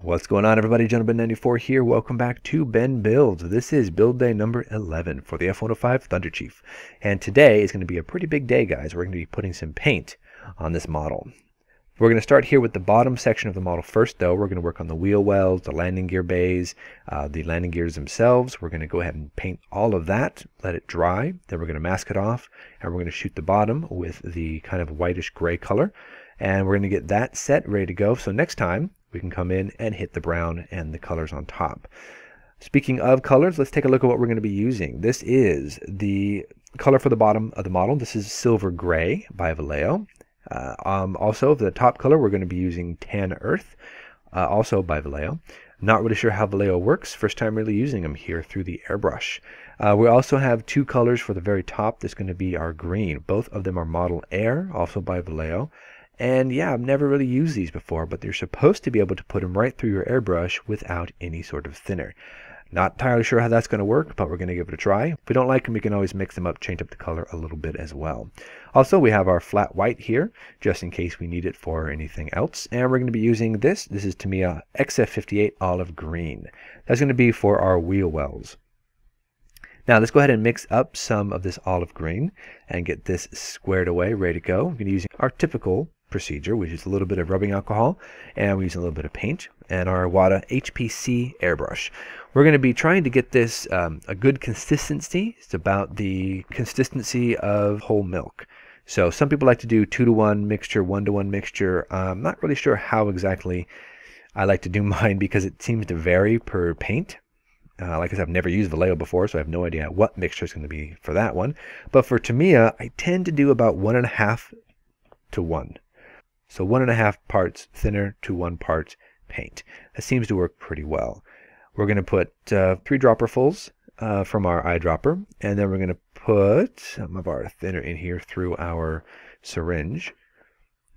What's going on, everybody? Gentleman94 here. Welcome back to Ben Builds. This is build day number 11 for the F-105 Thunderchief. And today is going to be a pretty big day, guys. We're going to be putting some paint on this model. We're going to start here with the bottom section of the model first, though. We're going to work on the wheel wells, the landing gear bays, the landing gears themselves. We're going to go ahead and paint all of that, let it dry. Then we're going to mask it off, and we're going to shoot the bottom with the kind of whitish gray color. And we're going to get that set, ready to go. So next time, we can come in and hit the brown and the colors on top. Speaking of colors, let's take a look at what we're going to be using. This is the color for the bottom of the model. This is Silver Gray by Vallejo. Also, for the top color, we're going to be using Tan Earth, also by Vallejo. Not really sure how Vallejo works. First time really using them here through the airbrush. We also have two colors for the very top. This is going to be our green. Both of them are Model Air, also by Vallejo. And yeah, I've never really used these before, but you're supposed to be able to put them right through your airbrush without any sort of thinner. Not entirely sure how that's going to work, but we're going to give it a try. If we don't like them, we can always mix them up, change up the color a little bit as well. Also, we have our flat white here, just in case we need it for anything else. And we're going to be using this. This is Tamiya XF58 Olive Green. That's going to be for our wheel wells. Now let's go ahead and mix up some of this olive green and get this squared away, ready to go. We're going to be using our typical procedure, which is a little bit of rubbing alcohol, and we use a little bit of paint and our Wada HPC airbrush. We're going to be trying to get this a good consistency. It's about the consistency of whole milk. So some people like to do 2-to-1 mixture, 1-to-1 mixture. I'm not really sure how exactly I like to do mine because it seems to vary per paint. Like I said, I've never used Vallejo before, so I have no idea what mixture is going to be for that one. But for Tamiya, I tend to do about 1.5 to 1. So 1.5 parts thinner to 1 part paint. That seems to work pretty well. We're going to put 3 dropperfuls from our eyedropper, and then we're going to put some of our thinner in here through our syringe.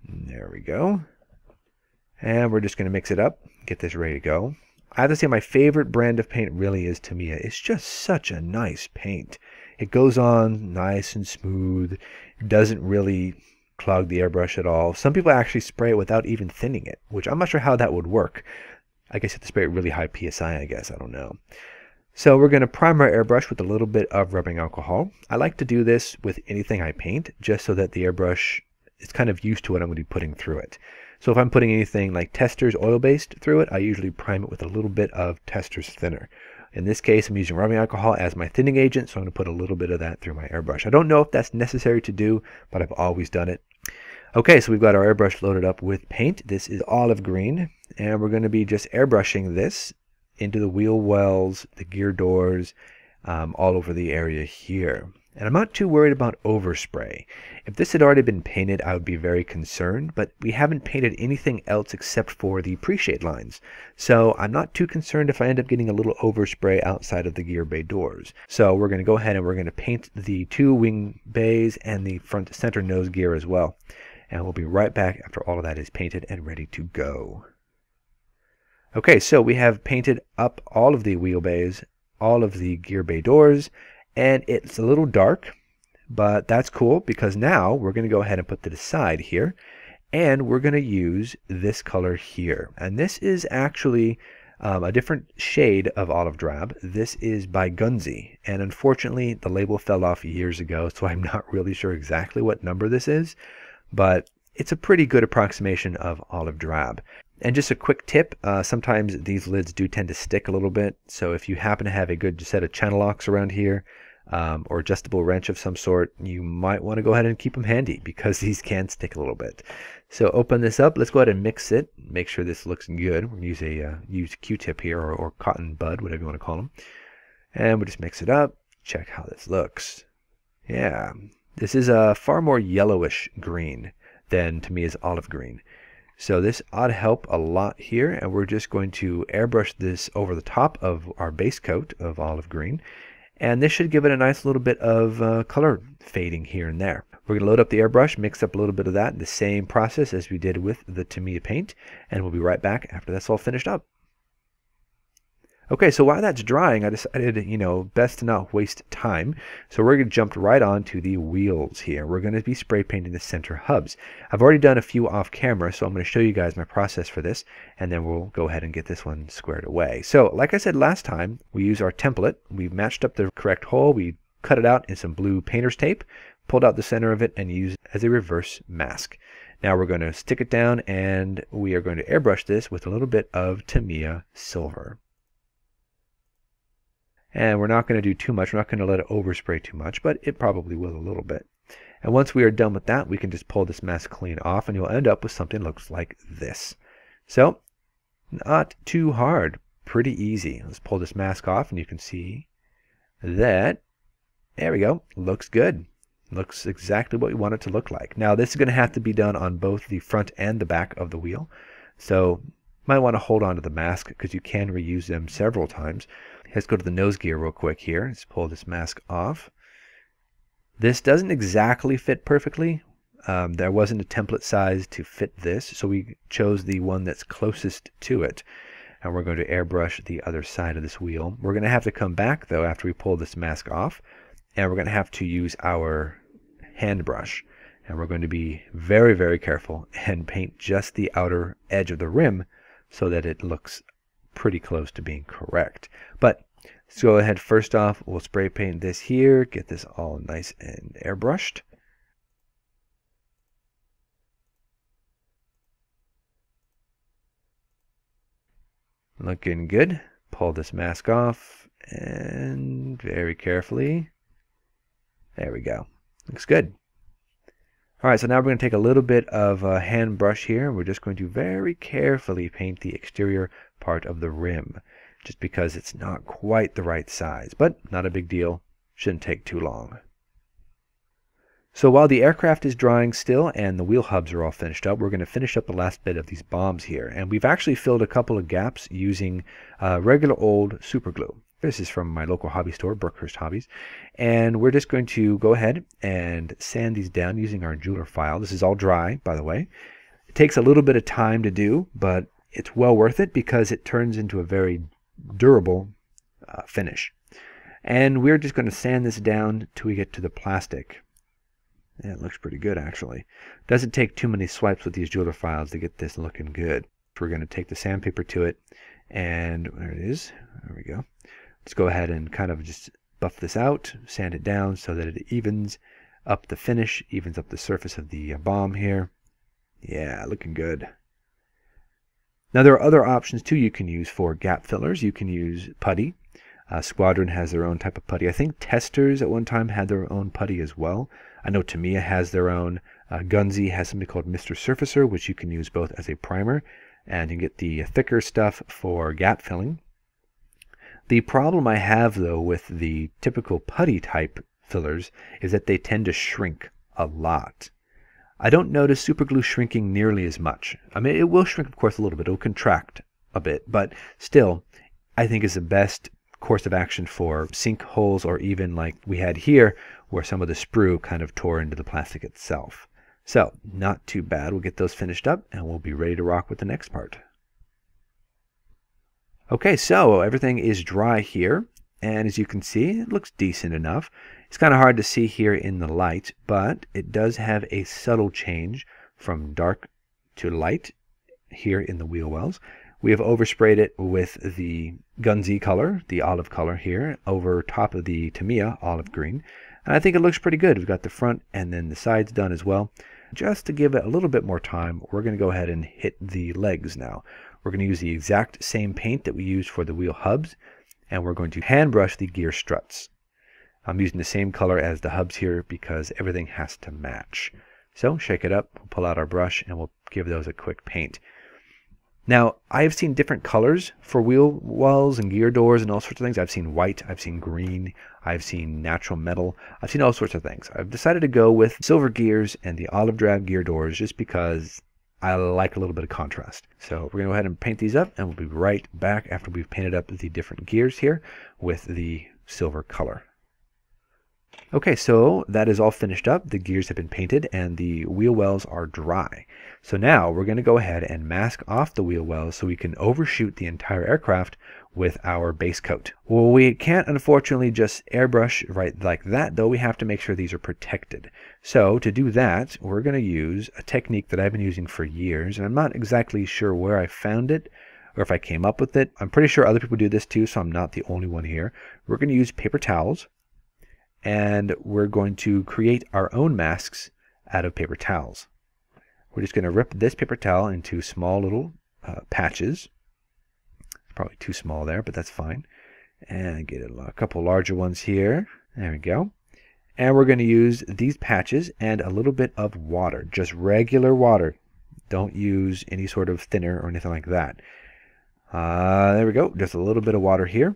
There we go. And we're just going to mix it up, get this ready to go. I have to say my favorite brand of paint really is Tamiya. It's just such a nice paint. It goes on nice and smooth. It doesn't really clog the airbrush at all. Some people actually spray it without even thinning it, which I'm not sure how that would work. I guess you have to spray it really high PSI, I guess. I don't know. So we're going to prime our airbrush with a little bit of rubbing alcohol. I like to do this with anything I paint, just so that the airbrush is kind of used to what I'm going to be putting through it. So if I'm putting anything like Testors oil-based through it, I usually prime it with a little bit of Testors thinner. In this case, I'm using rubbing alcohol as my thinning agent, so I'm going to put a little bit of that through my airbrush. I don't know if that's necessary to do, but I've always done it. Okay, so we've got our airbrush loaded up with paint. This is olive green, and we're going to be just airbrushing this into the wheel wells, the gear doors, all over the area here. And I'm not too worried about overspray. If this had already been painted, I would be very concerned, but we haven't painted anything else except for the pre-shade lines. So I'm not too concerned if I end up getting a little overspray outside of the gear bay doors. So we're going to go ahead and we're going to paint the 2 wing bays and the front center nose gear as well. And we'll be right back after all of that is painted and ready to go. Okay, so we have painted up all of the wheel bays, all of the gear bay doors, and it's a little dark, but that's cool because now we're going to go ahead and put that aside here, and we're going to use this color here. And this is actually a different shade of olive drab. This is by Gunzi, and unfortunately the label fell off years ago, so I'm not really sure exactly what number this is, but it's a pretty good approximation of olive drab. And just a quick tip, sometimes these lids do tend to stick a little bit, so if you happen to have a good set of channel locks around here, or adjustable wrench of some sort, you might want to go ahead and keep them handy because these can stick a little bit. So open this up, let's go ahead and mix it, make sure this looks good. We're going to use a Q-tip here, or cotton bud, whatever you want to call them. And we'll just mix it up, check how this looks. Yeah, this is a far more yellowish green than Tamiya's olive green. So this ought to help a lot here, and we're just going to airbrush this over the top of our base coat of olive green, and this should give it a nice little bit of color fading here and there. We're going to load up the airbrush, mix up a little bit of that, the same process as we did with the Tamiya paint, and we'll be right back after that's all finished up. Okay, so while that's drying, I decided, best to not waste time. So we're going to jump right on to the wheels here. We're going to be spray painting the center hubs. I've already done a few off camera, so I'm going to show you guys my process for this, and then we'll go ahead and get this one squared away. So like I said last time, we use our template. We've matched up the correct hole. We cut it out in some blue painter's tape, pulled out the center of it, and used it as a reverse mask. Now we're going to stick it down, and we are going to airbrush this with a little bit of Tamiya silver. And we're not going to do too much. We're not going to let it overspray too much, but it probably will a little bit. And once we are done with that, we can just pull this mask clean off, and you'll end up with something that looks like this. So, not too hard. Pretty easy. Let's pull this mask off, and you can see that, there we go, looks good. Looks exactly what we want it to look like. Now, this is going to have to be done on both the front and the back of the wheel. So, might want to hold on to the mask because you can reuse them several times. Let's go to the nose gear real quick here. Let's pull this mask off. This doesn't exactly fit perfectly. There wasn't a template size to fit this, so we chose the one that's closest to it. And we're going to airbrush the other side of this wheel. We're going to have to come back, though, after we pull this mask off, and we're going to have to use our hand brush. And we're going to be very, very careful and paint just the outer edge of the rim so that it looks pretty close to being correct. But let's go ahead. First off, we'll spray paint this here, get this all nice and airbrushed. Looking good. Pull this mask off, and very carefully, there we go. Looks good. Alright, so now we're going to take a little bit of a hand brush here. We're just going to very carefully paint the exterior part of the rim, just because it's not quite the right size, but not a big deal. Shouldn't take too long. So while the aircraft is drying still and the wheel hubs are all finished up, we're going to finish up the last bit of these bombs here. And we've actually filled a couple of gaps using regular old super glue. This is from my local hobby store, Brookhurst Hobbies. And we're just going to go ahead and sand these down using our jeweler file. This is all dry, by the way. It takes a little bit of time to do, but it's well worth it because it turns into a very durable finish. And we're just going to sand this down till we get to the plastic. Yeah, it looks pretty good, actually. Doesn't take too many swipes with these jeweler files to get this looking good. We're going to take the sandpaper to it, and there it is. There we go. Let's go ahead and kind of just buff this out, sand it down so that it evens up the finish, evens up the surface of the bomb here. Yeah, looking good. Now there are other options too you can use for gap fillers. You can use putty. Squadron has their own type of putty. I think Testers at one time had their own putty as well. I know Tamiya has their own. Gunzi has something called Mr. Surfacer, which you can use both as a primer, and you can get the thicker stuff for gap filling. The problem I have, though, with the typical putty type fillers is that they tend to shrink a lot. I don't notice superglue shrinking nearly as much. I mean, it will shrink, of course, a little bit. It will contract a bit, but still, I think is the best course of action for sink holes, or even like we had here, where some of the sprue kind of tore into the plastic itself. So, not too bad. We'll get those finished up, and we'll be ready to rock with the next part. Okay, so everything is dry here, and as you can see, it looks decent enough. It's kind of hard to see here in the light, but it does have a subtle change from dark to light here in the wheel wells. We have oversprayed it with the Gunzi color, the olive color here, over top of the Tamiya olive green. And I think it looks pretty good. We've got the front and then the sides done as well. Just to give it a little bit more time, we're going to go ahead and hit the legs now. We're going to use the exact same paint that we used for the wheel hubs, and we're going to hand brush the gear struts. I'm using the same color as the hubs here because everything has to match. So shake it up, we'll pull out our brush, and we'll give those a quick paint. Now, I have seen different colors for wheel wells and gear doors and all sorts of things. I've seen white, I've seen green, I've seen natural metal, I've seen all sorts of things. I've decided to go with silver gears and the olive drab gear doors just because I like a little bit of contrast. So we're going to go ahead and paint these up, and we'll be right back after we've painted up the different gears here with the silver color. Okay, so that is all finished up. The gears have been painted and the wheel wells are dry. So now we're going to go ahead and mask off the wheel wells so we can overshoot the entire aircraft with our base coat. Well, we can't unfortunately just airbrush right like that, though. We have to make sure these are protected. So to do that, we're going to use a technique that I've been using for years, and I'm not exactly sure where I found it or if I came up with it. I'm pretty sure other people do this too, so I'm not the only one here. We're going to use paper towels, and we're going to create our own masks out of paper towels. We're just going to rip this paper towel into small little patches. It's probably too small there, but that's fine. And get a couple larger ones here. There we go. And we're going to use these patches and a little bit of water, just regular water. Don't use any sort of thinner or anything like that. There we go, just a little bit of water here.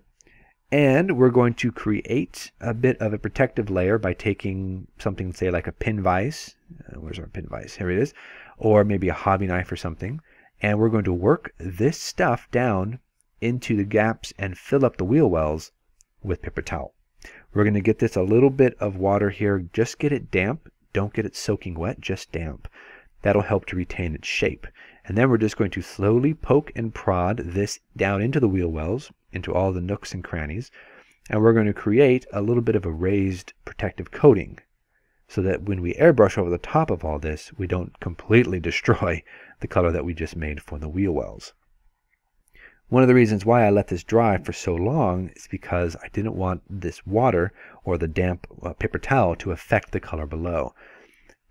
And we're going to create a bit of a protective layer by taking something, say like a pin vise. Where's our pin vise? Here it is. Or maybe a hobby knife or something. And we're going to work this stuff down into the gaps and fill up the wheel wells with paper towel. We're going to get this a little bit of water here. Just get it damp. Don't get it soaking wet, just damp. That'll help to retain its shape. And then we're just going to slowly poke and prod this down into the wheel wells, into all the nooks and crannies, and we're going to create a little bit of a raised protective coating so that when we airbrush over the top of all this, we don't completely destroy the color that we just made for the wheel wells. One of the reasons why I let this dry for so long is because I didn't want this water or the damp paper towel to affect the color below.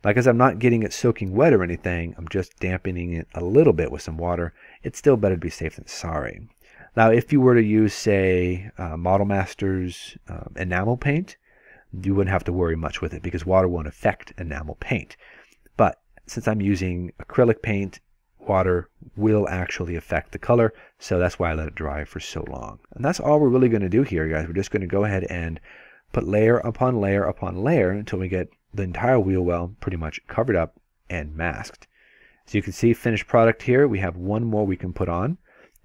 Like as I'm not getting it soaking wet or anything, I'm just dampening it a little bit with some water. It's still better to be safe than sorry. Now, if you were to use, say, Model Master's enamel paint, you wouldn't have to worry much with it because water won't affect enamel paint. But since I'm using acrylic paint, water will actually affect the color, so that's why I let it dry for so long. And that's all we're really going to do here, guys. We're just going to go ahead and put layer upon layer upon layer until we get the entire wheel well pretty much covered up and masked. So you can see finished product here. We have one more we can put on.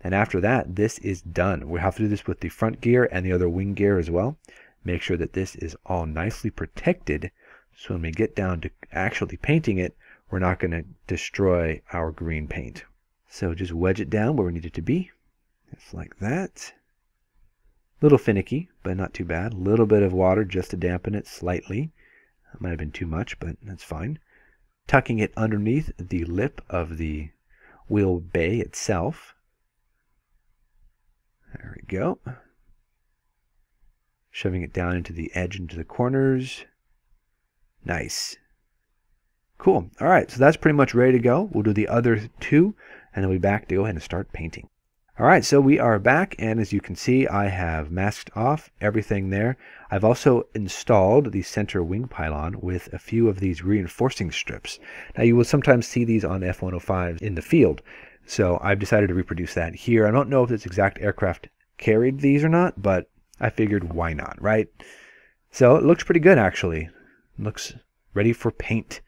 And after that, this is done. We'll have to do this with the front gear and the other wing gear as well. Make sure that this is all nicely protected so when we get down to actually painting it, we're not going to destroy our green paint. So just wedge it down where we need it to be. Just like that. A little finicky, but not too bad. A little bit of water just to dampen it slightly. That might have been too much, but that's fine. Tucking it underneath the lip of the wheel bay itself. There we go. Shoving it down into the edge, into the corners. Nice. Cool. All right, so that's pretty much ready to go. We'll do the other two, and then we'll be back to go ahead and start painting. All right, so we are back, and as you can see, I have masked off everything there. I've also installed the center wing pylon with a few of these reinforcing strips. Now, you will sometimes see these on F-105s in the field, so I've decided to reproduce that here. I don't know if this exact aircraft carried these or not, but I figured why not, right? So it looks pretty good, actually. It looks ready for paint.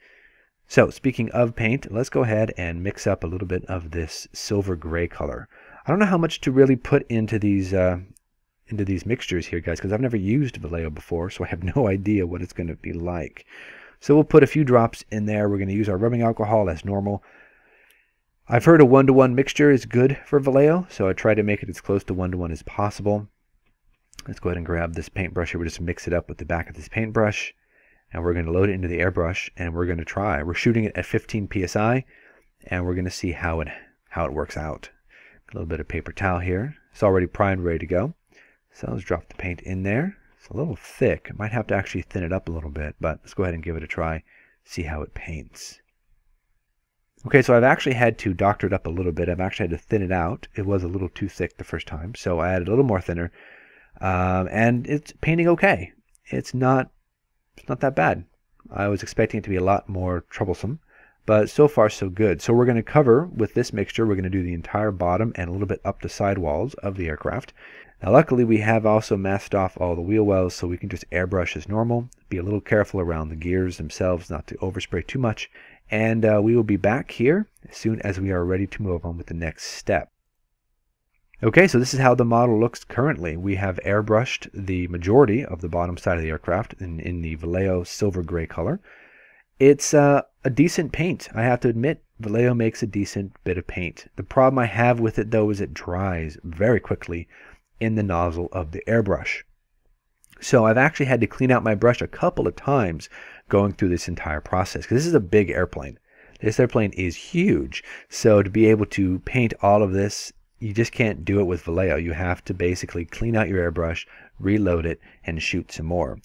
So speaking of paint, let's go ahead and mix up a little bit of this silver gray color. I don't know how much to really put into these mixtures here, guys, because I've never used Vallejo before, so I have no idea what it's going to be like. So we'll put a few drops in there. We're going to use our rubbing alcohol as normal. I've heard a 1-to-1 mixture is good for Vallejo, so I try to make it as close to 1-to-1 as possible. Let's go ahead and grab this paintbrush here. We'll just mix it up with the back of this paintbrush, and we're going to load it into the airbrush, and we're going to try. We're shooting it at 15 psi, and we're going to see how it works out. A little bit of paper towel here. It's already primed, ready to go. So let's drop the paint in there. It's a little thick. I might have to actually thin it up a little bit, but let's go ahead and give it a try, see how it paints. Okay, so I've actually had to doctor it up a little bit. I've actually had to thin it out. It was a little too thick the first time, so I added a little more thinner, and it's painting okay. It's not that bad. I was expecting it to be a lot more troublesome, but so far so good. So we're going to cover with this mixture. We're going to do the entire bottom and a little bit up the sidewalls of the aircraft. Now luckily we have also masked off all the wheel wells, so we can just airbrush as normal. Be a little careful around the gears themselves not to overspray too much. And we will be back here as soon as we are ready to move on with the next step. Okay, so this is how the model looks currently. We have airbrushed the majority of the bottom side of the aircraft in the Vallejo silver gray color. It's a decent paint, I have to admit. Vallejo makes a decent bit of paint. The problem I have with it though is it dries very quickly in the nozzle of the airbrush. So I've actually had to clean out my brush a couple of times going through this entire process, because this is a big airplane. This airplane is huge, so to be able to paint all of this, you just can't do it with Vallejo. You have to basically clean out your airbrush, reload it, and shoot some more.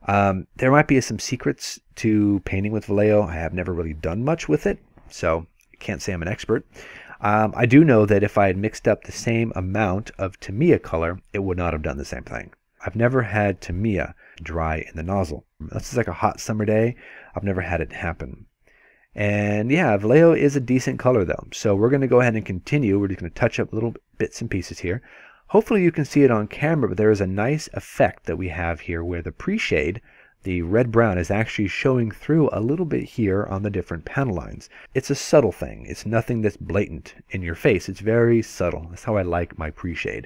There might be some secrets to painting with Vallejo. I have never really done much with it, so I can't say I'm an expert. I do know that if I had mixed up the same amount of Tamiya color, it would not have done the same thing. I've never had Tamiya dry in the nozzle. This is like a hot summer day. I've never had it happen. And yeah, Vallejo is a decent color though. So we're going to go ahead and continue. We're just going to touch up little bits and pieces here. Hopefully you can see it on camera, but there is a nice effect that we have here where the pre-shade, the red-brown, is actually showing through a little bit here on the different panel lines. It's a subtle thing. It's nothing that's blatant in your face. It's very subtle. That's how I like my pre-shade.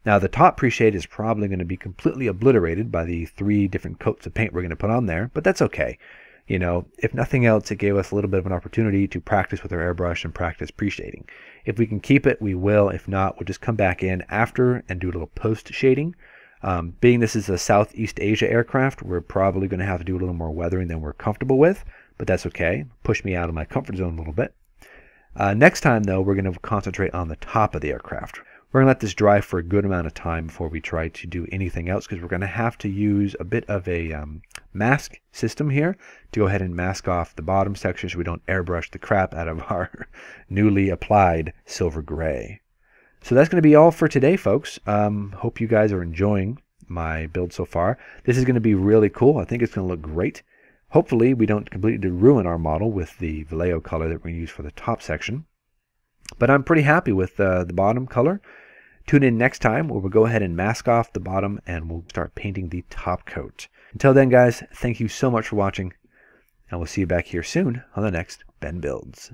Now the top pre-shade is probably going to be completely obliterated by the 3 different coats of paint we're going to put on there, but that's okay. You know, if nothing else, it gave us a little bit of an opportunity to practice with our airbrush and practice pre-shading. If we can keep it, we will. If not, we'll just come back in after and do a little post-shading. Being this is a Southeast Asia aircraft, we're probably going to have to do a little more weathering than we're comfortable with, but that's okay. Push me out of my comfort zone a little bit. Next time, though, we're going to concentrate on the top of the aircraft. We're going to let this dry for a good amount of time before we try to do anything else, because we're going to have to use a bit of a mask system here to go ahead and mask off the bottom section so we don't airbrush the crap out of our newly applied silver gray. So that's going to be all for today, folks. Hope you guys are enjoying my build so far. This is going to be really cool. I think it's going to look great. Hopefully we don't completely ruin our model with the Vallejo color that we're going to use for the top section. But I'm pretty happy with the bottom color. Tune in next time where we'll go ahead and mask off the bottom and we'll start painting the top coat. Until then, guys, thank you so much for watching, and we'll see you back here soon on the next Ben Builds.